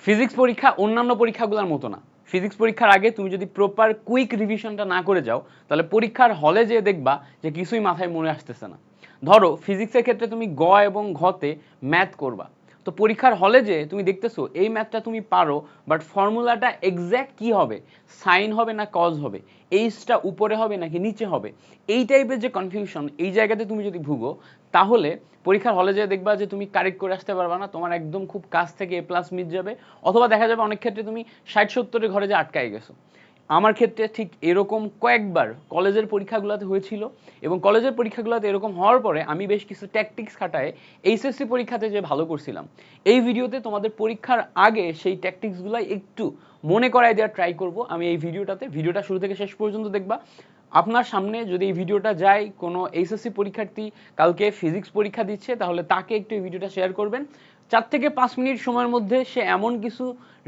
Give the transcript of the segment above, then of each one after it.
Physics পরীক্ষা অন্যান্য পরীক্ষাগুলোর মতো না। ফিজিক্স পরীক্ষার আগে তুমি যদি প্রপার কুইক রিভিশনটা না করে যাও, তাহলে পরীক্ষার হলে যেয়ে দেখবা যে কিছুই মাথায় মনে আসতেছে না। ধরো ফিজিক্সের ক্ষেত্রে তুমি গ এবং ঘতে ম্যাথ করবা, তো পরীক্ষার হলে যে তুমি দেখতেছো এই ম্যাথটা তুমি পারো, বাট ফর্মুলাটা এক্স্যাক্ট কি হবে, সাইন হবে না কজ হবে, এইচটা উপরে হবে নাকি নিচে হবে, এই টাইপের যে কনফিউশন, এই জায়গাতে তুমি যদি ভুগো, তাহলে পরীক্ষার হলে যেয়ে দেখবা যে তুমি কারেক্ট করে আসতে পারবা না, তোমার একদম খুব কাছ থেকে এ প্লাস মিট যাবে, অথবা দেখা যাবে অনেক ক্ষেত্রে তুমি 60-70 ঘরে যে আটকায় গেছো। আমার ক্ষেত্রে ঠিক এরকম কয়েকবার কলেজের পরীক্ষাগুলোতে হয়েছিল, এবং কলেজের পরীক্ষাগুলোতে এরকম হওয়ার পরে আমি বেশ কিছু ট্যাকটিক্স খাটায় এইচএসসি পরীক্ষাতে যে ভালো করছিলাম, এই ভিডিওতে তোমাদের পরীক্ষার আগে সেই ট্যাকটিক্সগুলো একটু মনে করাই দেওয়ার ট্রাই করব আমি এই ভিডিওটাতে। ভিডিওটা শুরু থেকে শেষ পর্যন্ত দেখবা। আপনার সামনে যদি এই ভিডিওটা যায় কোনো এইচএসসি পরীক্ষার্থী কালকে ফিজিক্স পরীক্ষা দিচ্ছে, তাহলে তাকে একটু এই ভিডিওটা শেয়ার করবেন। 4 থেকে 5 মিনিট সময়ের মধ্যে সে এমন কিছু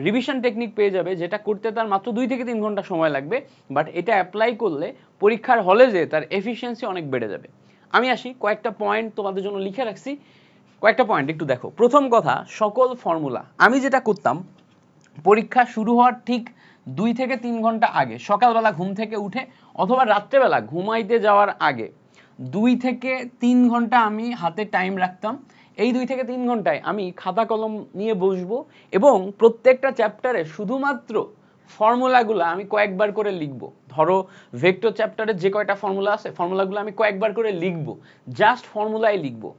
রিভিশন টেকনিক পেয়ে যাবে যেটা করতে তার মাত্র 2 থেকে 3 ঘন্টা সময় লাগবে, বাট এটা অ্যাপ্লাই করলে পরীক্ষার হলে যে তার এফিসিয়েন্সি অনেক বেড়ে যাবে। আমি আসি, কয়েকটা পয়েন্ট তোমাদের জন্য লিখে রাখছি, কয়েকটা পয়েন্ট একটু দেখো। প্রথম কথা, সকল ফর্মুলা আমি যেটা করতাম পরীক্ষা শুরু হওয়ার ঠিক 2 থেকে 3 ঘন্টা আগে, সকালবেলা ঘুম থেকে উঠে অথবা রাত্রেবেলা ঘুমাইতে যাওয়ার আগে 2 থেকে 3 ঘন্টা আমি হাতে টাইম রাখতাম। এই 2 থেকে 3 ঘন্টায় আমি খাতা কলম নিয়ে বসবো এবং প্রত্যেকটা চ্যাপ্টারে শুধুমাত্র ফর্মুলাগুলো আমি কয়েকবার করে লিখবো। ধরো ভেক্টর চ্যাপ্টারে যে কয়টা ফর্মুলা আছে, ফর্মুলাগুলো আমি কয়েকবার করে লিখবো, জাস্ট ফর্মুলাই লিখবো,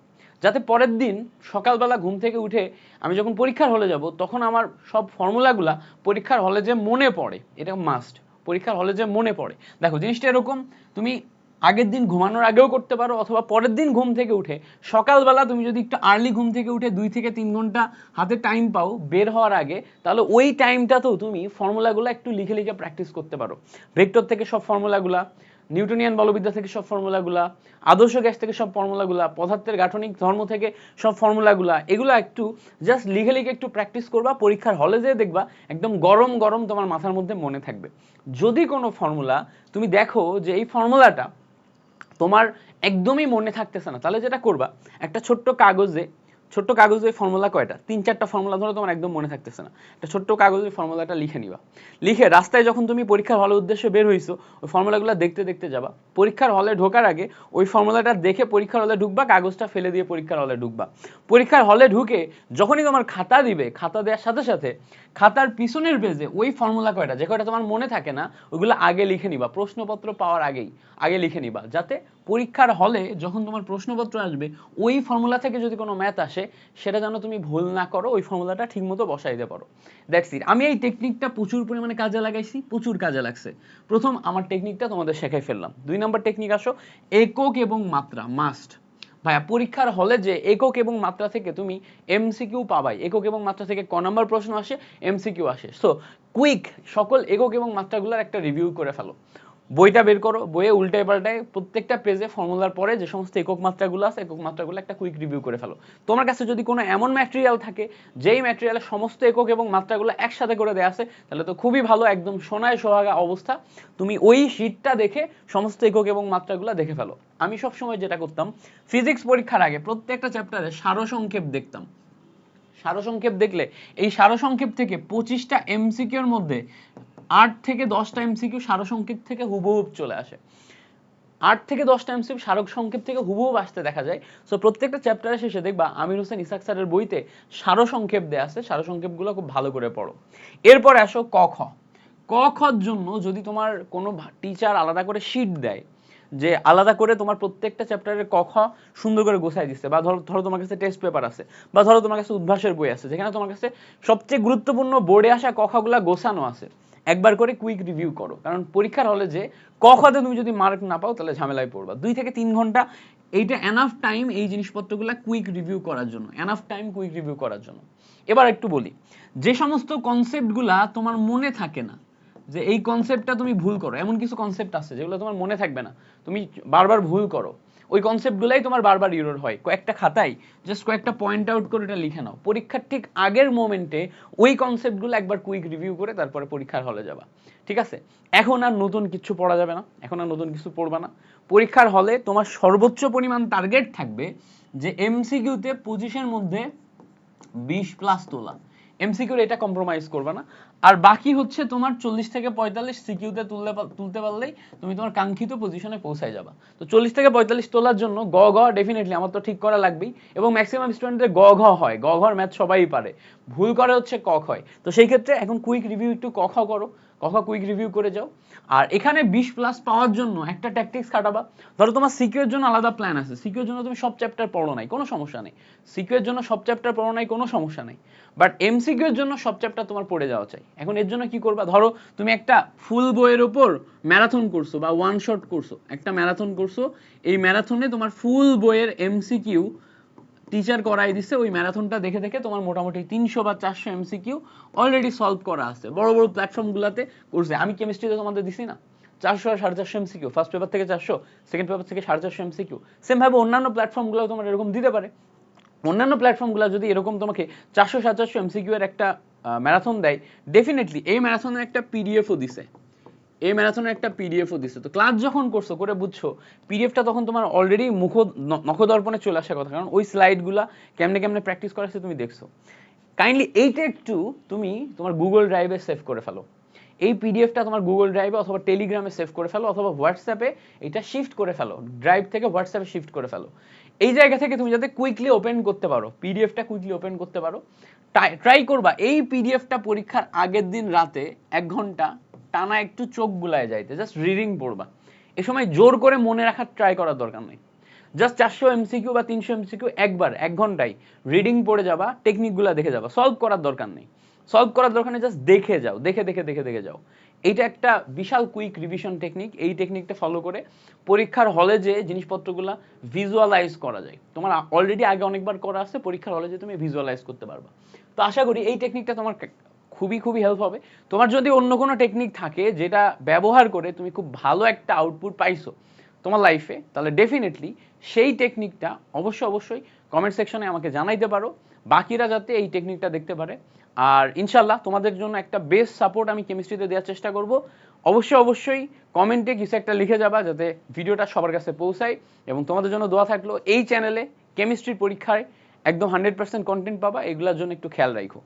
যাতে পরের দিন সকালবেলা ঘুম থেকে উঠে আমি যখন পরীক্ষার হলে যাব তখন আমার সব ফর্মুলাগুলা পরীক্ষার হলে যে মনে পড়ে, এটা মাস্ট, পরীক্ষার হলে যে মনে পড়ে। দেখো জিনিসটা এরকম, তুমি আগের দিন ঘুমানোর আগেও করতে পারো, অথবা পরের দিন ঘুম থেকে উঠে সকালবেলা তুমি যদি একটু আর্লি ঘুম থেকে উঠে 2 থেকে 3 ঘন্টা হাতে টাইম পাও বের হওয়ার আগে, তাহলে ওই টাইমটাতেও তুমি ফর্মুলাগুলো একটু লিখে লিখে প্র্যাকটিস করতে পারো। ভেক্টর থেকে সব ফর্মুলাগুলা, নিউটনিয়ান বলবিদ্যা থেকে সব ফর্মুলাগুলা, আদর্শ গ্যাস থেকে সব ফর্মুলাগুলা, পদার্থের গাঠনিক ধর্ম থেকে সব ফর্মুলাগুলা, এগুলো একটু জাস্ট লিখে লিখে একটু প্র্যাকটিস করবা, পরীক্ষার হলে যেয়ে দেখবা একদম গরম গরম তোমার মাথার মধ্যে মনে থাকবে। যদি কোনো ফর্মুলা তুমি দেখো যে এই ফর্মুলাটা তোমার একদমই মনে থাকতেছে না, তাহলে যেটা করবা, একটা ছোট্ট কাগজে ফর্মুলা কয়টা, 3-4টা ফর্মুলা ধরো তোমার একদম মনে থাকতেছে না, একটা ছোট্ট কাগজে ফর্মুলাটা লিখে নিবা। লিখে রাস্তায় যখন তুমি পরীক্ষার হলের উদ্দেশ্যে বের হইছো, ওই ফর্মুলাগুলো দেখতে দেখতে যাবা। পরীক্ষার হলে ঢোকার আগে ওই ফর্মুলাটা দেখে পরীক্ষার হলে ঢুকবা, কাগজটা ফেলে দিয়ে পরীক্ষার হলে ঢুকবা। পরীক্ষার হলে ঢুকে যখনই তোমার খাতা দিবে, খাতা দেওয়ার সাথে সাথে খাতার পিছনের পেজে ওই ফর্মুলা কয়টা, যে কয়টা তোমার মনে থাকে না, ওইগুলো আগে লিখে নিবা, প্রশ্নপত্র পাওয়ার আগেই আগে লিখে নিবা, যাতে পরীক্ষার হলে যখন তোমার প্রশ্নপত্র আসবে ওই ফর্মুলা থেকে যদি কোনো ম্যাথ আসে সেটা যেন তুমি ভুল না করো, ওই ফর্মুলাটা ঠিকমতো বসাইতে পারো। That's it. আমি এই টেকনিকটা প্রচুর পরিমাণে কাজে লাগাইছি, প্রচুর কাজে লাগছে। প্রথম আমার টেকনিকটা তোমাদের শেখাই ফেললাম। 2 নম্বর টেকনিক আসো, একক এবং মাত্রা মাস্ট। ভাইয়া পরীক্ষার হলে যে একক এবং মাত্রা থেকে তুমি এমসিকিউ পাবাই, একক এবং মাত্রা থেকে ক নাম্বার প্রশ্ন আসে, এমসিকিউ আসে। সো কুইক সকল একক এবং মাত্রাগুলোর একটা রিভিউ করে ফেলো। বইটা বের করো, বইয়ে উল্টায় পাল্টায় প্রত্যেকটা পেজে ফর্মুলার পরে যে সমস্ত একক মাত্রাগুলো আছে, একক মাত্রাগুলো একটা কুইক রিভিউ করে ফেলো। তোমার কাছে যদি কোনো এমন ম্যাটেরিয়াল থাকে যেই ম্যাটেরিয়ালে সমস্ত একক এবং মাত্রাগুলো একসাথে করে দেওয়া আছে, তাহলে তো খুবই ভালো, একদম সোনায় সোহাগা অবস্থা। তুমি ওই শীটটা দেখে সমস্ত একক এবং মাত্রাগুলো দেখে ফেলো। আমি সবসময় যেটা করতাম, ফিজিক্স পরীক্ষার আগে প্রত্যেকটা চ্যাপ্টারে সারসংক্ষেপ দেখতাম। সারসংক্ষেপ দেখলে এই সারসংক্ষেপ থেকে 25টা এমসিকিউর মধ্যে 8 থেকে 10টা এমসিকিউ সারসংক্ষেপ থেকে হুবহু চলে আসে। 8 থেকে 10টা এমসিকিউ সারসংক্ষেপ থেকে হুবহু আসতে দেখা যায়। সো প্রত্যেকটা চ্যাপ্টারের শেষে দেখবা আমির হোসেন ইসাক স্যারের বইতে সারসংক্ষেপ দেয়া আছে, সারসংক্ষেপগুলো খুব ভালো করে পড়ো। এরপর আসো ক খ। ক খর জন্য যদি তোমার কোনো টিচার আলাদা করে শীট দেয়, যে আলাদা করে তোমার প্রত্যেকটা চ্যাপ্টারের ক খ সুন্দর করে গোছাই দিচ্ছে, বা ধরো তোমার কাছে টেস্ট পেপার আছে, বা ধরো তোমার কাছে উদ্ভাসের বই আছে যেখানে তোমার কাছে সবচেয়ে গুরুত্বপূর্ণ বোর্ডে আসা ক খগুলা গোছানো আছে, একবার করে কুইক রিভিউ করো। কারণ পরীক্ষার হলে যে ক খতে তুমি যদি মার্ক না পাও তাহলে ঝামেলায় পড়বা। 2 থেকে 3 ঘন্টা এইটা এনাফ টাইম এই জিনিসপত্রগুলো কুইক রিভিউ করার জন্য, এনাফ টাইম কুইক রিভিউ করার জন্য। এবার একটু বলি, যে সমস্ত কনসেপ্টগুলা তোমার মনে থাকে না, যে এই কনসেপ্টটা তুমি ভুল করো, এমন কিছু কনসেপ্ট আছে যেগুলো তোমার মনে থাকবে না, তুমি বারবার ভুল করো, ওই কনসেপ্টগুলাই তোমার বারবার ইরর হয়, কয়েকটা খাতায় জাস্ট কয়েকটা পয়েন্ট আউট করে এটা লিখে নাও। পরীক্ষার ঠিক আগের মোমেন্টে ওই কনসেপ্টগুলো একবার কুইক রিভিউ করে তারপরে পরীক্ষার হলে যাবা। ঠিক আছে? এখন আর নতুন কিছু পড়া যাবে না, এখন আর নতুন কিছু পড়বা না। পরীক্ষার হলে তোমার সর্বোচ্চ পরিমাণ টার্গেট থাকবে যে এমসিকিউতে 25-এর মধ্যে 20 প্লাস তোলা। এমসিকিউর এটা কম্প্রোমাইজ করবে না। আর বাকি হচ্ছে তোমার 40 থেকে 45 সিকিউতে তুলতে পারলেই তুমি তোমার কাঙ্ক্ষিত পজিশনে পৌঁছায় যাবা। তো 40 থেকে 45 তোলার জন্য গ ঘ ডেফিনেটলি আমার তো ঠিক করা লাগবেই, এবং ম্যাক্সিমাম স্টুডেন্টদের গ ঘ হয়, গ ঘর ম্যাথ সবাই পারে, ভুল করে হচ্ছে ক খ হয়। তো সেই ক্ষেত্রে এখন কুইক রিভিউ একটু ক খ করো, ক খ কুইক রিভিউ করে যাও। আর এখানে 20+ পাওয়ার জন্য একটা ট্যাকটিক্স খাটাবা। ধরো তোমার সিকিউ এর জন্য আলাদা প্ল্যান আছে, সিকিউ এর জন্য তুমি সব চ্যাপ্টার পড়ো নাই, কোনো সমস্যা নেই। সিকিউ এর জন্য সব চ্যাপ্টার পড়ো নাই, কোনো সমস্যা নেই। বাট এমসিকিউ এর জন্য সব চ্যাপ্টার তোমার পড়ে যাওয়া চাই। এখন এর জন্য কি করবা, ধরো তুমি একটা ফুল বইয়ের উপর ম্যারাথন করছো বা ওয়ান শট করছো, একটা ম্যারাথন করছো, এই ম্যারাথনে তোমার ফুল বইয়ের এমসিকিউ টিচার করাই দিচ্ছে, ওই ম্যারাথনটা দেখে দেখে তোমার মোটামুটি 300 বা 400 এমসিকিউ অলরেডি সলভ করা আছে, বড় বড় প্ল্যাটফর্মগুলোতে করছে। আমি কেমিস্ট্রিতে তোমাদের দিছি না 400 আর 450 এমসিকিউ, ফার্স্ট পেপার থেকে 400, সেকেন্ড পেপার থেকে 450 এমসিকিউ। সেম ভাবে অন্যান্য প্ল্যাটফর্মগুলো তোমার এরকম দিতে পারে। অন্যান্য প্ল্যাটফর্মগুলো যদি এরকম তোমাকে 400-700 এমসিকিউ এর একটা ম্যারাথন দেয়, ডেফিনেটলি এই ম্যারাথনের একটা পিডিএফও দিছে, এই ম্যারাথনের একটা পিডিএফও দিছে। তো ক্লাস যখন করছো করে বুঝছো, পিডিএফটা তখন তোমার অলরেডি নখদর্পণে চলে আসার কথা, কারণ ওই স্লাইডগুলা কেমনে কেমনে প্র্যাকটিস করাচ্ছে তুমি দেখছো। কাইন্ডলি এইটা একটু তুমি তোমার গুগল ড্রাইভে সেভ করে ফেলো, এই পিডিএফটা তোমার গুগল ড্রাইভে অথবা টেলিগ্রামে সেভ করে ফেলো, অথবা হোয়াটসঅ্যাপে এটা শিফট করে ফেলো, ড্রাইভ থেকে হোয়াটসঅ্যাপে শিফট করে ফেলো। এই জায়গা থেকে তুমি যাতে কুইকলি ওপেন করতে পারো, পিডিএফটা কুইকলি ওপেন করতে পারো, ট্রাই করবা এই পিডিএফটা পরীক্ষার আগের দিন রাতে 1 ঘন্টা টানা একটু চোখ বুলায় যাইতে, জাস্ট রিডিং পড়বা। এ সময় জোর করে মনে রাখার ট্রাই করার দরকার নেই, জাস্ট 400 এমসিকিউ বা 300 এমসিকিউ একবার 1 ঘন্টায় রিডিং পড়ে যাবা, টেকনিকগুলো দেখে যাবা, সলভ করার দরকার নেই, সলভ করার দরকার নেই, জাস্ট দেখে যাও, দেখে দেখে দেখে দেখে যাও। এইটা একটা বিশাল কুইক রিভিশন টেকনিক, এই টেকনিকটা ফলো করে পরীক্ষার হলে যে জিনিসপত্রগুলো ভিজুয়ালাইজ করা যায়, তোমার অলরেডি আগে অনেকবার করা আছে, পরীক্ষার হলে যে তুমি ভিজুয়ালাইজ করতে পারবা। তো আশা করি এই টেকনিকটা তোমার খুবই খুবই হেল্প হবে। তোমার যদি অন্য কোনো টেকনিক থাকে যেটা ব্যবহার করে তুমি খুব ভালো একটা আউটপুট পাইছো তোমার লাইফে, তাহলে ডেফিনেটলি সেই টেকনিকটা অবশ্যই কমেন্ট সেকশনে আমাকে জানাইতে পারো, বাকিরা যাতে এই টেকনিকটা দেখতে পারে। আর ইনশাল্লাহ তোমাদের জন্য একটা বেস্ট সাপোর্ট আমি কেমিস্ট্রিতে দেওয়ার চেষ্টা করব। অবশ্যই কমেন্টে কিছু একটা লিখে যাবা যাতে ভিডিওটা সবার কাছে পৌঁছায়, এবং তোমাদের জন্য দোয়া থাকলো এই চ্যানেলে কেমিস্ট্রির পরীক্ষায় একদম 100% কন্টেন্ট পাবা, এগুলোর জন্য একটু খেয়াল রাখো।